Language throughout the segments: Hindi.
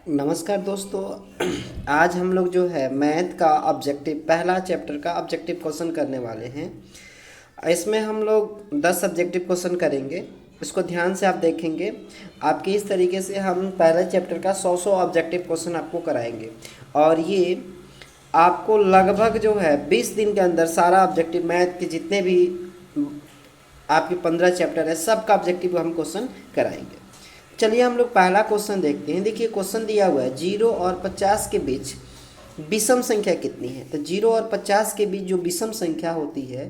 नमस्कार दोस्तों। आज हम लोग जो है मैथ का ऑब्जेक्टिव पहला चैप्टर का ऑब्जेक्टिव क्वेश्चन करने वाले हैं। इसमें हम लोग 10 ऑब्जेक्टिव क्वेश्चन करेंगे। इसको ध्यान से आप देखेंगे। आपके इस तरीके से हम पहले चैप्टर का 100 ऑब्जेक्टिव क्वेश्चन आपको कराएंगे और ये आपको लगभग जो है 20 दिन के अंदर सारा ऑब्जेक्टिव मैथ के जितने भी आपके 15 चैप्टर है सबका ऑब्जेक्टिव हम क्वेश्चन कराएंगे। चलिए हम लोग पहला क्वेश्चन देखते हैं। देखिए क्वेश्चन दिया हुआ है 0 और 50 के बीच विषम संख्या कितनी है। तो 0 और 50 के बीच जो विषम संख्या होती है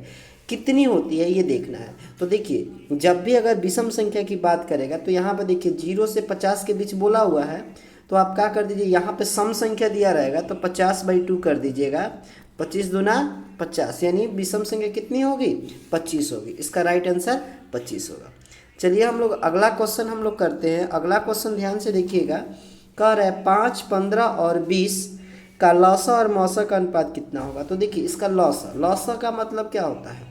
कितनी होती है ये देखना है। तो देखिए जब भी अगर विषम संख्या की बात करेगा तो यहाँ पर देखिए 0 से 50 के बीच बोला हुआ है तो आप क्या कर दीजिए, यहाँ पे सम संख्या दिया रहेगा तो 50/2 कर दीजिएगा। 25 दूना 50 यानी विषम संख्या कितनी होगी, 25 होगी। इसका राइट आंसर 25 होगा। चलिए हम लोग अगला क्वेश्चन हम लोग करते हैं। अगला क्वेश्चन ध्यान से देखिएगा। कह रहा है 5, 15 और 20 का लौसा और मौसा का अनुपात कितना होगा। तो देखिए इसका लौसा का मतलब क्या होता है,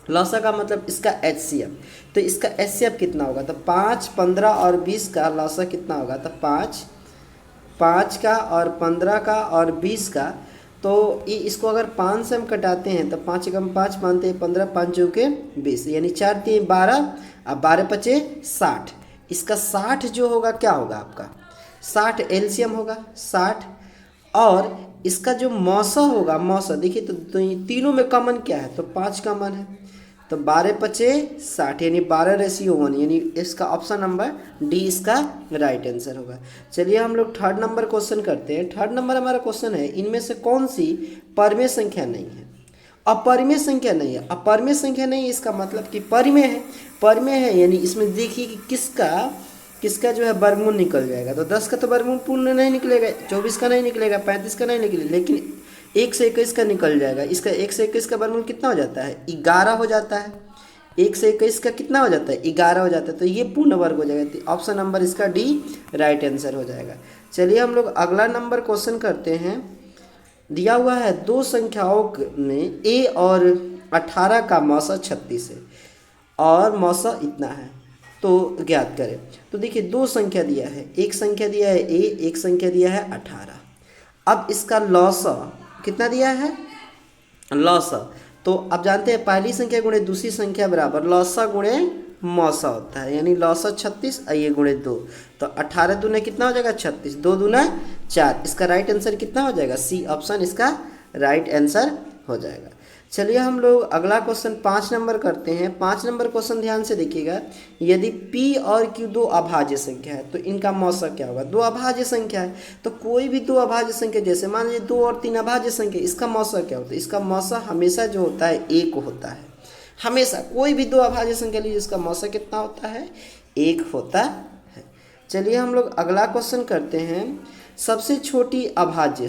लौसा का मतलब इसका एचसीएफ। तो इसका एचसीएफ कितना होगा, तो 5, 15 और 20 का लौसा कितना होगा, तो 5 का और 15 का और 20 का। तो ये इसको अगर 5 से हम कटाते हैं तो 5 एकम 5 मानते हैं 15, 5 चौके 20 यानी 4 3 12 और 12 पचे 60। इसका 60 जो होगा क्या होगा आपका, 60 एलसीएम होगा 60। और इसका जो मौसा होगा, मौसा देखिए तो तीनों में कॉमन क्या है, तो 5 कॉमन है। तो 12 पचे 60 यानी 12:1 यानी इसका ऑप्शन नंबर डी इसका राइट आंसर होगा। चलिए हम लोग थर्ड नंबर क्वेश्चन करते हैं। थर्ड नंबर हमारा क्वेश्चन है इनमें से कौन सी परमेय संख्या नहीं है। अपरिमेय संख्या नहीं है। अपरिमेय संख्या नहीं इसका मतलब कि परिमेय है। परिमेय है यानी इसमें देखिए कि किसका किसका जो है वर्गमूल निकल जाएगा। तो 10 का तो वर्गमूल पूर्ण नहीं निकलेगा, 24 का नहीं निकलेगा, 35 का नहीं निकलेगा, लेकिन 1 से 21 का निकल जाएगा। इसका 1 से 21 का वर्गमूल कितना हो जाता है, 11 हो जाता है। 1 से 21 का कितना हो जाता है, 11 हो जाता है। तो ये पूर्ण वर्ग हो जाएगा। तो ऑप्शन नंबर इसका डी राइट आंसर हो जाएगा। चलिए हम लोग अगला नंबर क्वेश्चन करते हैं। दिया हुआ है दो संख्याओं में a और 18 का मौसा 36 है और मौसा इतना है, तो ज्ञात करें। तो देखिए दो संख्या दिया है, एक संख्या दिया है a, एक संख्या दिया है 18। अब इसका लौसा कितना दिया है, लौसा। तो आप जानते हैं पहली संख्या गुणे दूसरी संख्या बराबर लौसा गुणे मौसा होता है, यानी लौसा 36 और ये गुणे 2। तो 18 दूने कितना हो जाएगा 36, 2 दूना 4। इसका राइट आंसर कितना हो जाएगा, सी ऑप्शन इसका राइट आंसर हो जाएगा। चलिए हम लोग अगला क्वेश्चन 5 नंबर करते हैं। 5 नंबर क्वेश्चन ध्यान से देखिएगा। यदि p और q दो अभाज्य संख्या है तो इनका मौसा क्या होगा। दो अभाज्य संख्या है तो कोई भी दो अभाज्य संख्या, जैसे मान लीजिए 2 और 3 अभाज्य संख्या, इसका मौसा क्या होता है, इसका मौसा हमेशा जो होता है 1 होता है। हमेशा कोई भी दो अभाज्य संख्या लीजिए इसका मौसा कितना होता है, 1 होता है। चलिए हम लोग अगला क्वेश्चन करते हैं। सबसे छोटी अभाज्य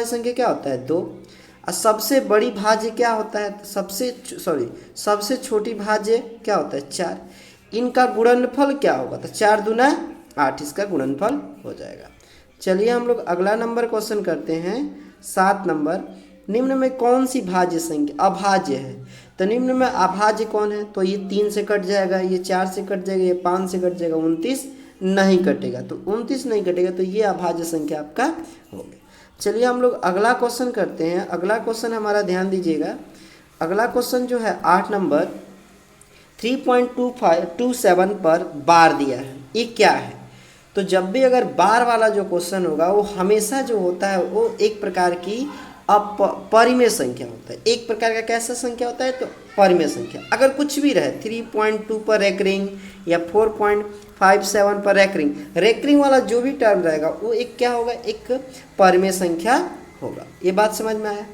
संख्या क्या होता है, 2। और सबसे बड़ी भाज्य क्या होता है, सबसे छोटी भाज्य क्या होता है, 4। इनका गुणनफल क्या होगा, तो 4 दूना 8 इसका गुणनफल हो जाएगा। चलिए हम लोग अगला नंबर क्वेश्चन करते हैं 7 नंबर। निम्न में कौन सी भाज्य संख्या अभाज्य है। तो निम्न में अभाज्य कौन है, तो ये 3 से कट जाएगा, ये 4 से कट जाएगा, ये 5 से कट जाएगा, 29 नहीं कटेगा। तो 29 नहीं कटेगा तो ये अभाज्य संख्या आपका हो गया। चलिए हम लोग अगला क्वेश्चन करते हैं। अगला क्वेश्चन हमारा ध्यान दीजिएगा। अगला क्वेश्चन जो है 8 नंबर 3.27 पर बार दिया है, ये क्या है। तो जब भी अगर बार वाला जो क्वेश्चन होगा वो हमेशा जो होता है वो एक प्रकार की परिमेय संख्या होता है। एक प्रकार का कैसा संख्या होता है, तो परिमेय संख्या। अगर कुछ भी रहे 3.2 पर रेकरिंग या 4.57 पर रेकरिंग वाला जो भी टर्म रहेगा वो एक क्या होगा, एक परिमेय संख्या होगा। ये बात समझ में आया।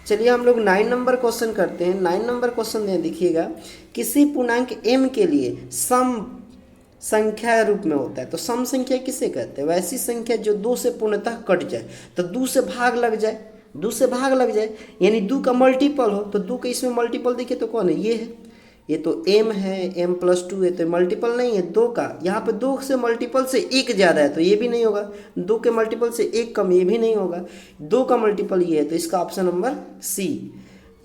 चलिए हम लोग 9 नंबर क्वेश्चन करते हैं। 9 नंबर क्वेश्चन देखिएगा। किसी पूर्णांक m के लिए सम संख्या रूप में होता है। तो सम संख्या किसे कहते हैं, वैसी संख्या जो 2 से पूर्णतः कट जाए, तो 2 से भाग लग जाए, 2 से भाग लग जाए यानी 2 का मल्टीपल हो। तो 2 का इसमें मल्टीपल देखिए तो कौन है, ये है, ये तो m है, m+2 है, तो मल्टीपल नहीं है 2 का। यहाँ पे 2 से मल्टीपल से 1 ज़्यादा है तो ये भी नहीं होगा, 2 के मल्टीपल से 1 कम ये भी नहीं होगा, 2 का मल्टीपल ये है। तो इसका ऑप्शन नंबर सी।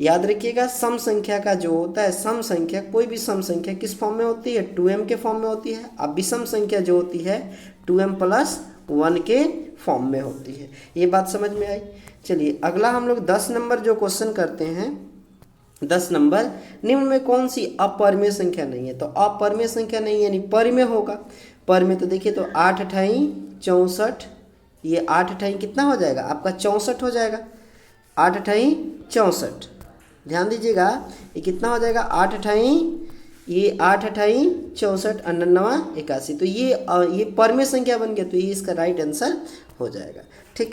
याद रखिएगा सम संख्या का जो होता है, सम संख्या कोई भी सम संख्या किस फॉर्म में होती है, 2m के फॉर्म में होती है। अब विषम संख्या जो होती है 2m+1 1 के फॉर्म में होती है। ये बात समझ में आई। चलिए अगला हम लोग 10 नंबर जो क्वेश्चन करते हैं, 10 नंबर, निम्न में कौन सी अपरिमेय संख्या नहीं है। तो अपरिमेय संख्या नहीं यानी परिमेय होगा। परिमेय तो देखिए, तो 8 अठाई 64, ये 8 अठाई कितना हो जाएगा आपका 64 हो जाएगा। 8 अठाई 64, ध्यान दीजिएगा ये कितना हो जाएगा 8 अठाई, ये 8 अठाई 64 99 81, तो ये परिमेय संख्या बन गया, तो ये इसका राइट आंसर हो जाएगा। ठीक।